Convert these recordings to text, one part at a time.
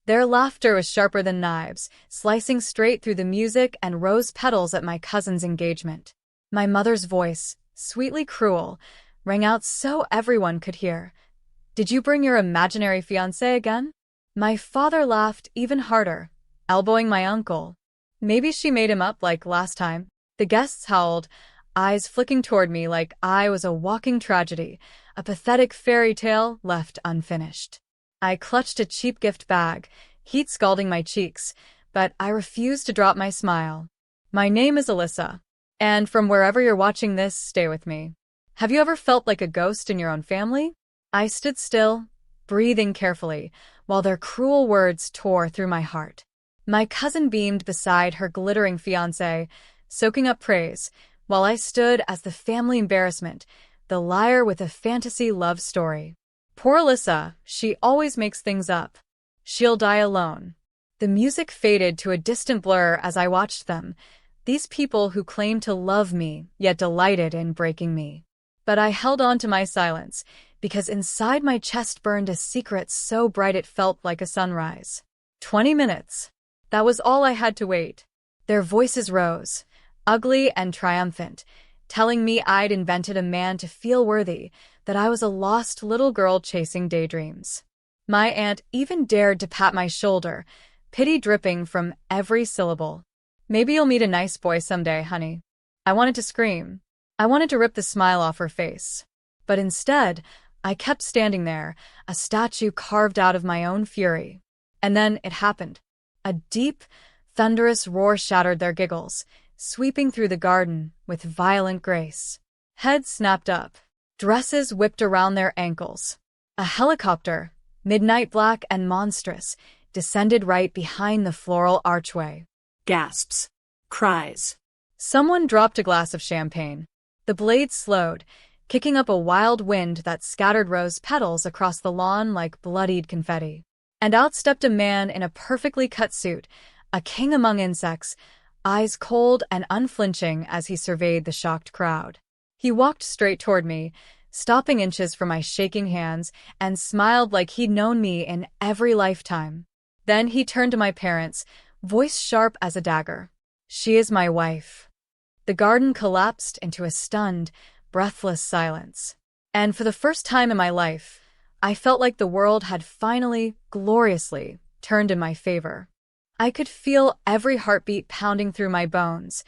Their laughter was sharper than knives, slicing straight through the music and rose petals at my cousin's engagement. My mother's voice, sweetly cruel, rang out so everyone could hear. "Did you bring your imaginary fiancé again?" My father laughed even harder, elbowing my uncle. "Maybe she made him up like last time." The guests howled, eyes flicking toward me like I was a walking tragedy, a pathetic fairy tale left unfinished. I clutched a cheap gift bag, heat scalding my cheeks, but I refused to drop my smile. "My name is Alyssa, and from wherever you're watching this, stay with me. Have you ever felt like a ghost in your own family?" I stood still, breathing carefully, while their cruel words tore through my heart. My cousin beamed beside her glittering fiancé, soaking up praise, while I stood as the family embarrassment, the liar with a fantasy love story. Poor Alyssa, she always makes things up. She'll die alone. The music faded to a distant blur as I watched them, these people who claimed to love me, yet delighted in breaking me. But I held on to my silence, because inside my chest burned a secret so bright it felt like a sunrise. 20 minutes. That was all I had to wait. Their voices rose, ugly and triumphant, telling me I'd invented a man to feel worthy, that I was a lost little girl chasing daydreams. My aunt even dared to pat my shoulder, pity dripping from every syllable. "Maybe you'll meet a nice boy someday, honey." I wanted to scream. I wanted to rip the smile off her face. But instead, I kept standing there, a statue carved out of my own fury. And then it happened. A deep, thunderous roar shattered their giggles, sweeping through the garden with violent grace. Heads snapped up. Dresses whipped around their ankles. A helicopter, midnight black and monstrous, descended right behind the floral archway. Gasps. Cries. Someone dropped a glass of champagne. The blade slowed, kicking up a wild wind that scattered rose petals across the lawn like bloodied confetti. And out stepped a man in a perfectly cut suit, a king among insects, eyes cold and unflinching as he surveyed the shocked crowd. He walked straight toward me, stopping inches from my shaking hands, and smiled like he'd known me in every lifetime. Then he turned to my parents, voice sharp as a dagger. "She is my wife." The garden collapsed into a stunned, breathless silence. And for the first time in my life, I felt like the world had finally, gloriously, turned in my favor. I could feel every heartbeat pounding through my bones,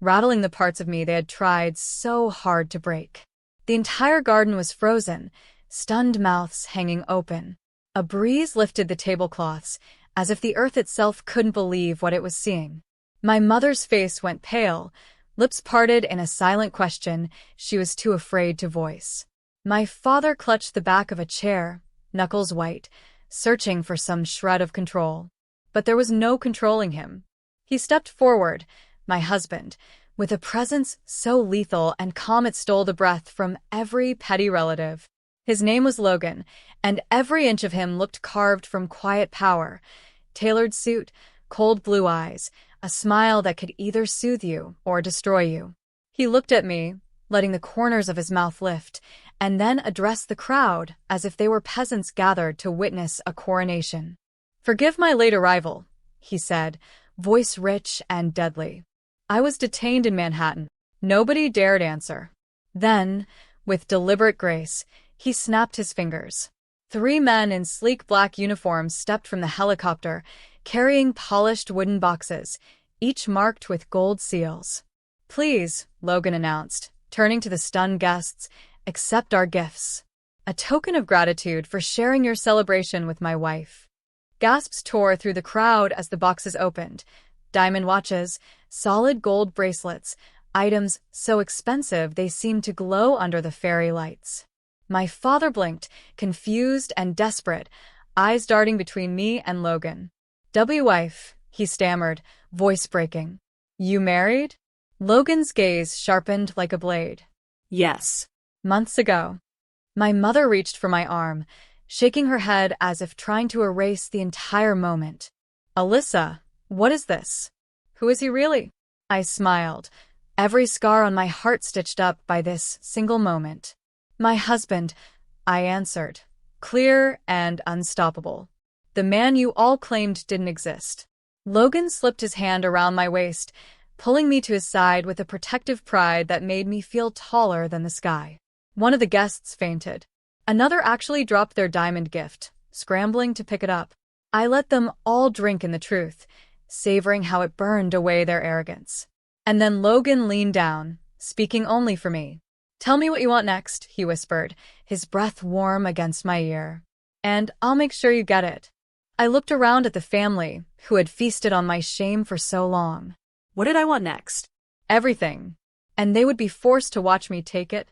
rattling the parts of me they had tried so hard to break. The entire garden was frozen, stunned mouths hanging open. A breeze lifted the tablecloths, as if the earth itself couldn't believe what it was seeing. My mother's face went pale, lips parted in a silent question she was too afraid to voice. My father clutched the back of a chair, knuckles white, searching for some shred of control. But there was no controlling him. He stepped forward, my husband, with a presence so lethal and calm it stole the breath from every petty relative. His name was Logan, and every inch of him looked carved from quiet power. Tailored suit, cold blue eyes, a smile that could either soothe you or destroy you. He looked at me, letting the corners of his mouth lift, and then addressed the crowd as if they were peasants gathered to witness a coronation. "Forgive my late arrival," he said, voice rich and deadly. "I was detained in Manhattan." Nobody dared answer. Then, with deliberate grace, he snapped his fingers. 3 men in sleek black uniforms stepped from the helicopter, carrying polished wooden boxes, each marked with gold seals. "Please," Logan announced, turning to the stunned guests, "accept our gifts. A token of gratitude for sharing your celebration with my wife." Gasps tore through the crowd as the boxes opened. Diamond watches, solid gold bracelets, items so expensive they seemed to glow under the fairy lights. My father blinked, confused and desperate, eyes darting between me and Logan. "Wife," he stammered, voice breaking. "You married?" Logan's gaze sharpened like a blade. "Yes." "Months ago." My mother reached for my arm, shaking her head as if trying to erase the entire moment. "Alyssa, what is this? Who is he really?" I smiled, every scar on my heart stitched up by this single moment. "My husband," I answered, clear and unstoppable. The man you all claimed didn't exist. Logan slipped his hand around my waist, pulling me to his side with a protective pride that made me feel taller than the sky. One of the guests fainted. Another actually dropped their diamond gift, scrambling to pick it up. I let them all drink in the truth, savoring how it burned away their arrogance. And then Logan leaned down, speaking only for me. "Tell me what you want next," he whispered, his breath warm against my ear. "And I'll make sure you get it." I looked around at the family, who had feasted on my shame for so long. What did I want next? Everything. And they would be forced to watch me take it?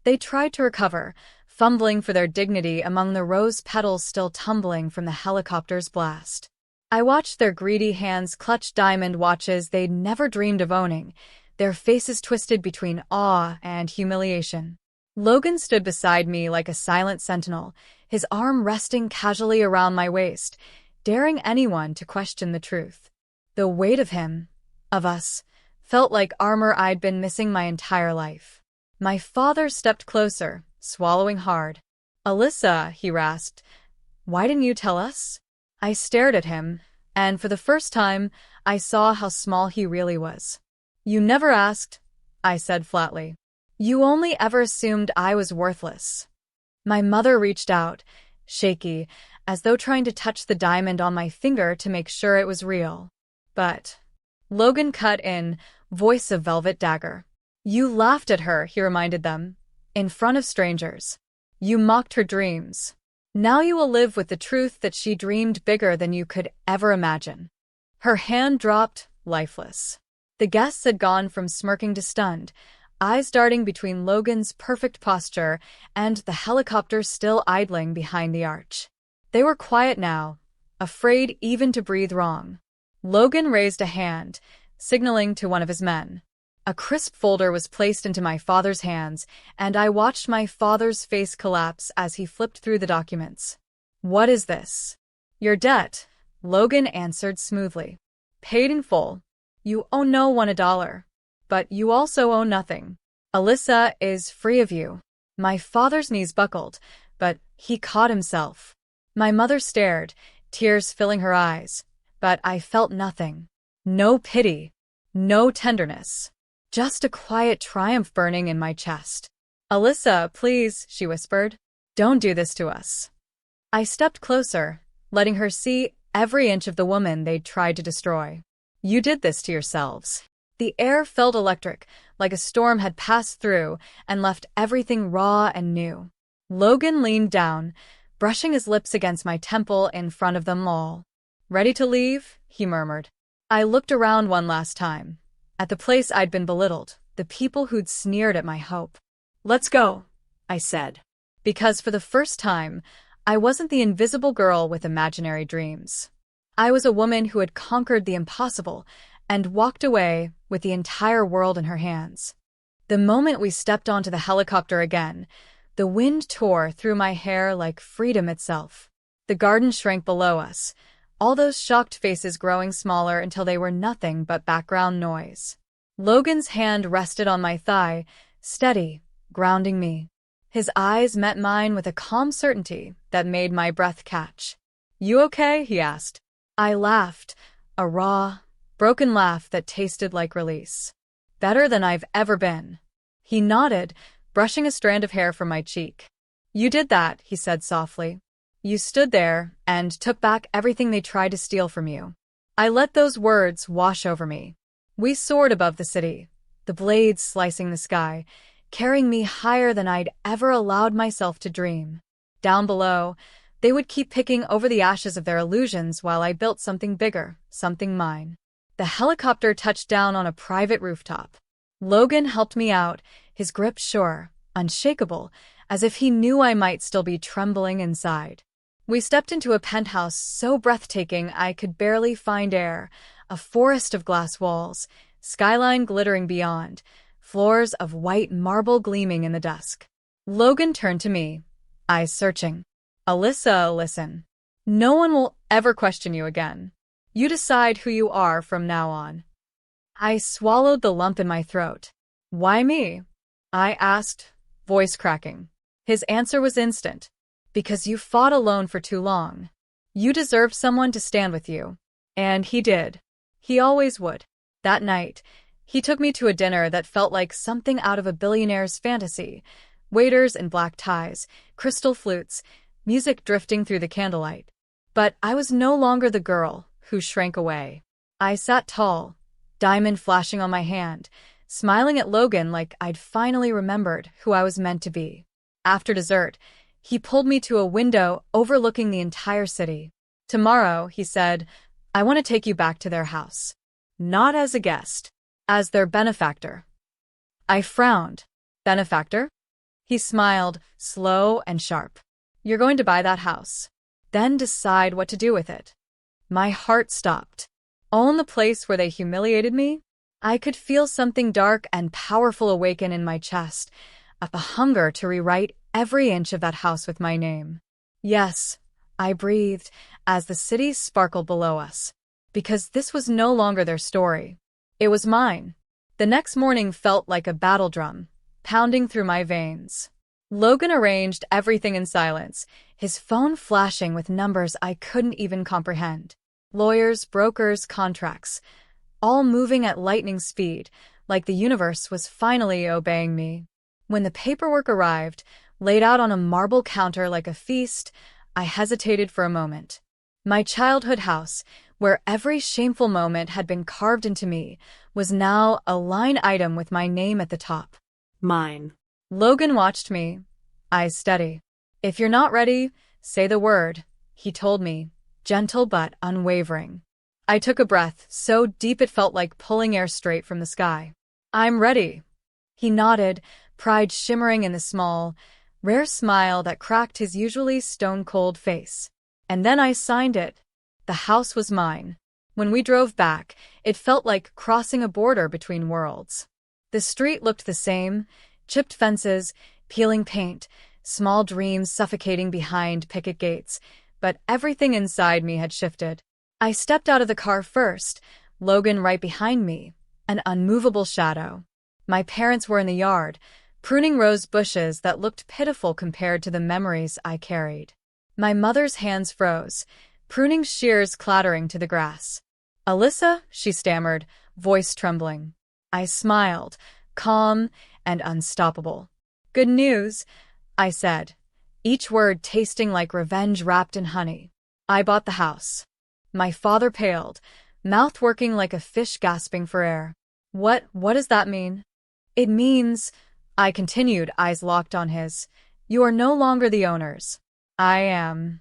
They tried to recover, fumbling for their dignity among the rose petals still tumbling from the helicopter's blast. I watched their greedy hands clutch diamond watches they'd never dreamed of owning, their faces twisted between awe and humiliation. Logan stood beside me like a silent sentinel, his arm resting casually around my waist, daring anyone to question the truth. The weight of him, of us, felt like armor I'd been missing my entire life. My father stepped closer, swallowing hard. "Alyssa," he rasped, "why didn't you tell us?" I stared at him, and for the first time, I saw how small he really was. "You never asked," I said flatly. "You only ever assumed I was worthless." My mother reached out, shaky, as though trying to touch the diamond on my finger to make sure it was real. But Logan cut in, voice of velvet dagger. "You laughed at her," he reminded them, "in front of strangers. You mocked her dreams. Now you will live with the truth that she dreamed bigger than you could ever imagine." Her hand dropped, lifeless. The guests had gone from smirking to stunned, eyes darting between Logan's perfect posture and the helicopter still idling behind the arch. They were quiet now, afraid even to breathe wrong. Logan raised a hand, signaling to one of his men. A crisp folder was placed into my father's hands, and I watched my father's face collapse as he flipped through the documents. "What is this?" "Your debt," Logan answered smoothly. "Paid in full. You owe no one $1. But you also owe nothing. Alyssa is free of you." My father's knees buckled, but he caught himself. My mother stared, tears filling her eyes, but I felt nothing. No pity, no tenderness. Just a quiet triumph burning in my chest. "Alyssa, please," she whispered. "Don't do this to us." I stepped closer, letting her see every inch of the woman they'd tried to destroy. "You did this to yourselves." The air felt electric, like a storm had passed through and left everything raw and new. Logan leaned down, brushing his lips against my temple in front of them all. "Ready to leave?" he murmured. I looked around one last time, at the place I'd been belittled, the people who'd sneered at my hope. "Let's go," I said. Because for the first time, I wasn't the invisible girl with imaginary dreams. I was a woman who had conquered the impossible and walked away with the entire world in her hands. The moment we stepped onto the helicopter again, the wind tore through my hair like freedom itself. The garden shrank below us, all those shocked faces growing smaller until they were nothing but background noise. Logan's hand rested on my thigh, steady, grounding me. His eyes met mine with a calm certainty that made my breath catch. "You okay?" he asked. I laughed, a raw, broken laugh that tasted like release. "Better than I've ever been." He nodded, brushing a strand of hair from my cheek. "You did that," he said softly. "You stood there and took back everything they tried to steal from you." I let those words wash over me. We soared above the city, the blades slicing the sky, carrying me higher than I'd ever allowed myself to dream. Down below, they would keep picking over the ashes of their illusions while I built something bigger, something mine. The helicopter touched down on a private rooftop. Logan helped me out, his grip sure, unshakable, as if he knew I might still be trembling inside. We stepped into a penthouse so breathtaking I could barely find air, a forest of glass walls, skyline glittering beyond, floors of white marble gleaming in the dusk. Logan turned to me, eyes searching. "Alyssa, listen. No one will ever question you again. You decide who you are from now on." I swallowed the lump in my throat. "Why me?" I asked, voice cracking. His answer was instant. "Because you fought alone for too long. You deserve someone to stand with you. And he did. He always would. That night, he took me to a dinner that felt like something out of a billionaire's fantasy. Waiters in black ties, crystal flutes, music drifting through the candlelight. But I was no longer the girl who shrank away. I sat tall, diamond flashing on my hand, smiling at Logan like I'd finally remembered who I was meant to be. After dessert, he pulled me to a window overlooking the entire city. Tomorrow, he said, I want to take you back to their house. Not as a guest, as their benefactor. I frowned. Benefactor? He smiled, slow and sharp. You're going to buy that house. Then decide what to do with it. My heart stopped. Own the place where they humiliated me? I could feel something dark and powerful awaken in my chest, a hunger to rewrite every inch of that house with my name. Yes, I breathed as the city sparkled below us, because this was no longer their story. It was mine. The next morning felt like a battle drum, pounding through my veins. Logan arranged everything in silence, his phone flashing with numbers I couldn't even comprehend. Lawyers, brokers, contracts, all moving at lightning speed, like the universe was finally obeying me. When the paperwork arrived, laid out on a marble counter like a feast, I hesitated for a moment. My childhood house, where every shameful moment had been carved into me, was now a line item with my name at the top. Mine. Logan watched me, eyes steady. If you're not ready, say the word, he told me, gentle but unwavering. I took a breath, so deep it felt like pulling air straight from the sky. I'm ready. He nodded, pride shimmering in the small, rare smile that cracked his usually stone-cold face. And then I signed it. The house was mine. When we drove back, it felt like crossing a border between worlds. The street looked the same, chipped fences, peeling paint, small dreams suffocating behind picket gates, but everything inside me had shifted. I stepped out of the car first, Logan right behind me, an unmovable shadow. My parents were in the yard, pruning rose bushes that looked pitiful compared to the memories I carried. My mother's hands froze, pruning shears clattering to the grass. Alyssa, she stammered, voice trembling. I smiled, calm and unstoppable. Good news, I said, each word tasting like revenge wrapped in honey. I bought the house. My father paled, mouth working like a fish gasping for air. What does that mean? It means, I continued, eyes locked on his, you are no longer the owners. I am.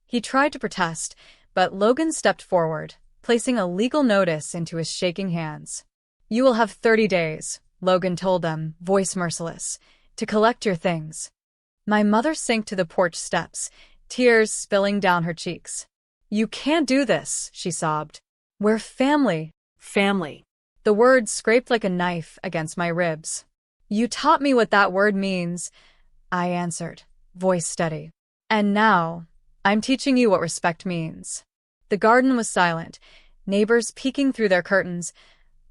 He tried to protest, but Logan stepped forward, placing a legal notice into his shaking hands. You will have 30 days, Logan told them, voice merciless, to collect your things. My mother sank to the porch steps, tears spilling down her cheeks. You can't do this, she sobbed. We're family. Family. The word scraped like a knife against my ribs. You taught me what that word means, I answered, voice steady. And now, I'm teaching you what respect means. The garden was silent, neighbors peeking through their curtains,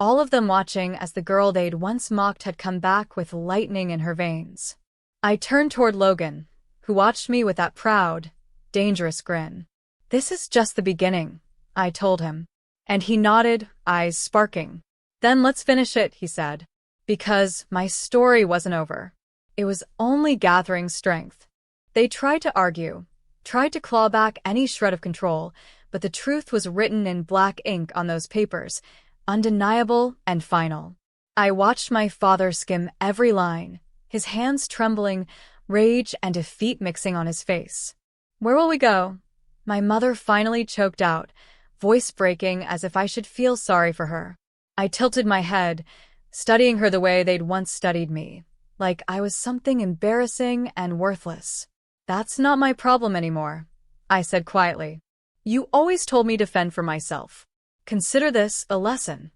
all of them watching as the girl they'd once mocked had come back with lightning in her veins. I turned toward Logan, who watched me with that proud, dangerous grin. This is just the beginning, I told him. And he nodded, eyes sparking. Then let's finish it, he said. Because my story wasn't over. It was only gathering strength. They tried to argue, tried to claw back any shred of control, but the truth was written in black ink on those papers, undeniable and final. I watched my father skim every line, his hands trembling, rage and defeat mixing on his face. Where will we go? My mother finally choked out, voice breaking as if I should feel sorry for her. I tilted my head, studying her the way they'd once studied me, like I was something embarrassing and worthless. That's not my problem anymore, I said quietly. You always told me to fend for myself. Consider this a lesson.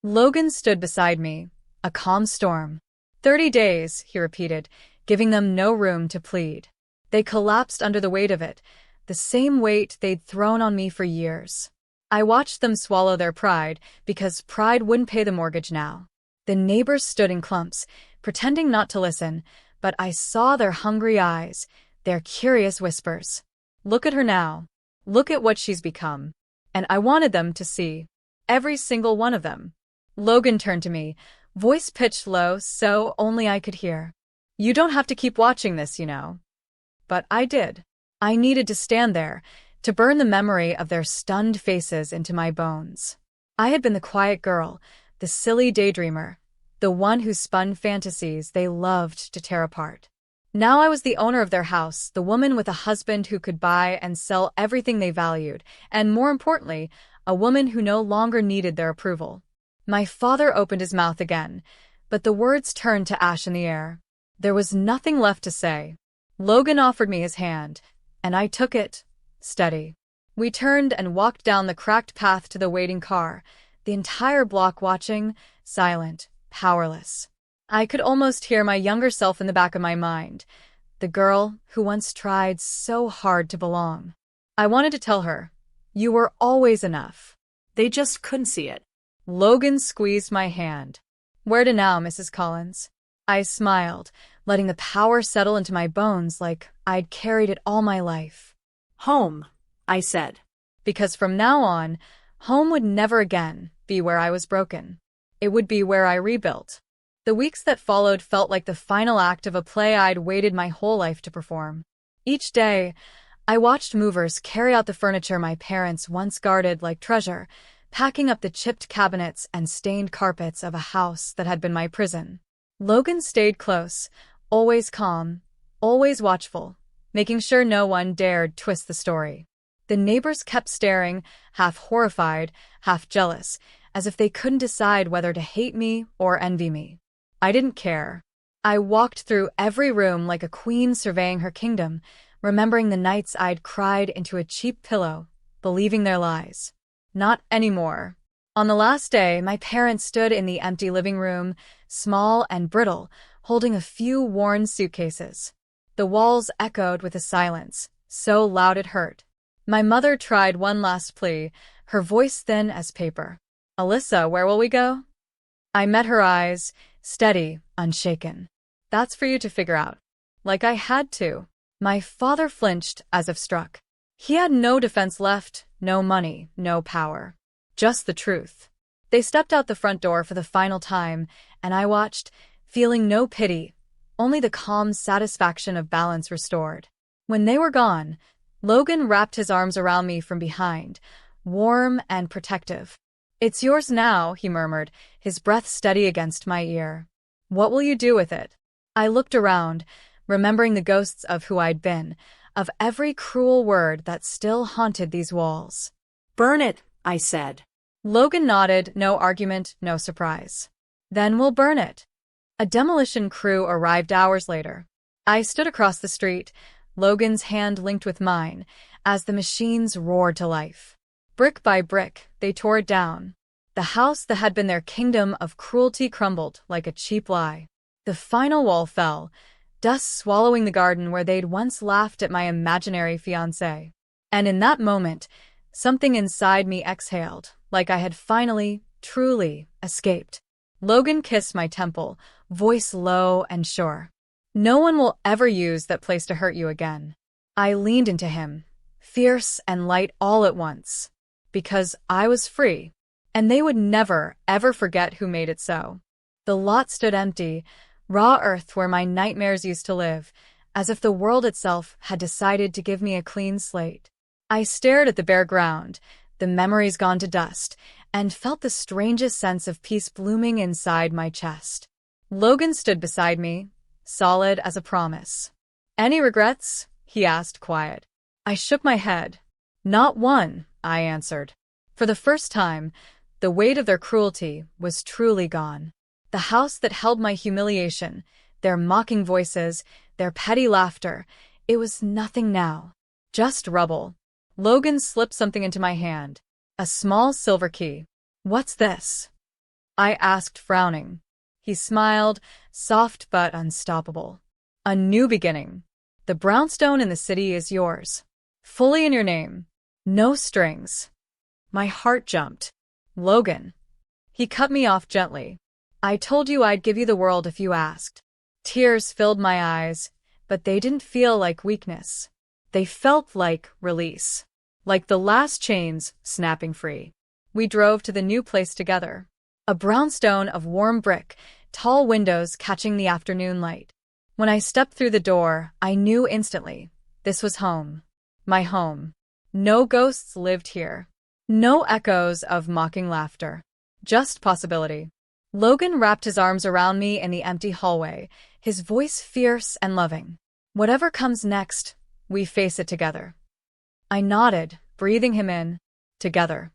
Logan stood beside me, a calm storm. 30 days, he repeated, giving them no room to plead. They collapsed under the weight of it, the same weight they'd thrown on me for years. I watched them swallow their pride, because pride wouldn't pay the mortgage now. The neighbors stood in clumps, pretending not to listen, but I saw their hungry eyes, their curious whispers. Look at her now. Look at what she's become. And I wanted them to see. Every single one of them. Logan turned to me, voice pitched low so only I could hear. You don't have to keep watching this, you know. But I did. I needed to stand there, to burn the memory of their stunned faces into my bones. I had been the quiet girl, the silly daydreamer, the one who spun fantasies they loved to tear apart. Now I was the owner of their house, the woman with a husband who could buy and sell everything they valued, and more importantly, a woman who no longer needed their approval. My father opened his mouth again, but the words turned to ash in the air. There was nothing left to say. Logan offered me his hand, and I took it, steady. We turned and walked down the cracked path to the waiting car, the entire block watching, silent, powerless. I could almost hear my younger self in the back of my mind, the girl who once tried so hard to belong. I wanted to tell her, you were always enough. They just couldn't see it. Logan squeezed my hand. Where to now, Mrs. Collins? I smiled, letting the power settle into my bones like I'd carried it all my life. Home, I said. Because from now on, home would never again be where I was broken. It would be where I rebuilt. The weeks that followed felt like the final act of a play I'd waited my whole life to perform. Each day, I watched movers carry out the furniture my parents once guarded like treasure, packing up the chipped cabinets and stained carpets of a house that had been my prison. Logan stayed close, always calm, always watchful, making sure no one dared twist the story. The neighbors kept staring, half horrified, half jealous, as if they couldn't decide whether to hate me or envy me. I didn't care. I walked through every room like a queen surveying her kingdom, remembering the nights I'd cried into a cheap pillow, believing their lies. Not anymore. On the last day, my parents stood in the empty living room, small and brittle, holding a few worn suitcases. The walls echoed with a silence, so loud it hurt. My mother tried one last plea, her voice thin as paper. Alyssa, where will we go? I met her eyes, steady, unshaken. That's for you to figure out. Like I had to. My father flinched as if struck. He had no defense left, no money, no power. Just the truth. They stepped out the front door for the final time, and I watched, feeling no pity, only the calm satisfaction of balance restored. When they were gone, Logan wrapped his arms around me from behind, warm and protective. It's yours now, he murmured, his breath steady against my ear. What will you do with it? I looked around, remembering the ghosts of who I'd been, of every cruel word that still haunted these walls. Burn it, I said. Logan nodded, no argument, no surprise. Then we'll burn it. A demolition crew arrived hours later. I stood across the street, Logan's hand linked with mine, as the machines roared to life. Brick by brick, they tore it down. The house that had been their kingdom of cruelty crumbled like a cheap lie. The final wall fell, dust swallowing the garden where they'd once laughed at my imaginary fiancé. And in that moment, something inside me exhaled, like I had finally, truly, escaped. Logan kissed my temple, voice low and sure. No one will ever use that place to hurt you again. I leaned into him, fierce and light all at once. Because I was free, and they would never, ever forget who made it so. The lot stood empty, raw earth where my nightmares used to live, as if the world itself had decided to give me a clean slate. I stared at the bare ground, the memories gone to dust, and felt the strangest sense of peace blooming inside my chest. Logan stood beside me, solid as a promise. Any regrets? He asked, quiet. I shook my head. Not one, I answered. For the first time, the weight of their cruelty was truly gone. The house that held my humiliation, their mocking voices, their petty laughter, it was nothing now. Just rubble. Logan slipped something into my hand. A small silver key. What's this? I asked, frowning. He smiled, soft but unstoppable. A new beginning. The brownstone in the city is yours. Fully in your name. No strings. My heart jumped. Logan. He cut me off gently. I told you I'd give you the world if you asked. Tears filled my eyes, but they didn't feel like weakness. They felt like release. like the last chains snapping free. We drove to the new place together. A brownstone of warm brick, tall windows catching the afternoon light. When I stepped through the door, I knew instantly. This was home. My home. No ghosts lived here. No echoes of mocking laughter. Just possibility. Logan wrapped his arms around me in the empty hallway, his voice fierce and loving. Whatever comes next, we face it together. I nodded, breathing him in. Together.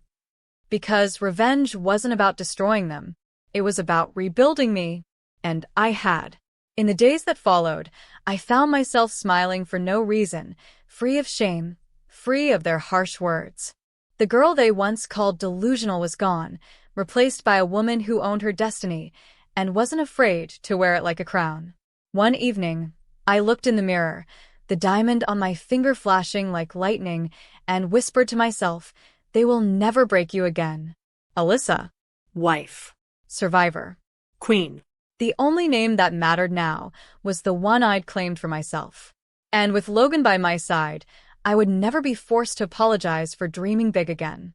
Because revenge wasn't about destroying them. It was about rebuilding me. And I had. In the days that followed, I found myself smiling for no reason, free of shame, free of their harsh words. The girl they once called delusional was gone, replaced by a woman who owned her destiny and wasn't afraid to wear it like a crown. One evening, I looked in the mirror, the diamond on my finger flashing like lightning, and whispered to myself, "They will never break you again." Alyssa. Wife. Survivor. Queen. The only name that mattered now was the one I'd claimed for myself. And with Logan by my side, I would never be forced to apologize for dreaming big again.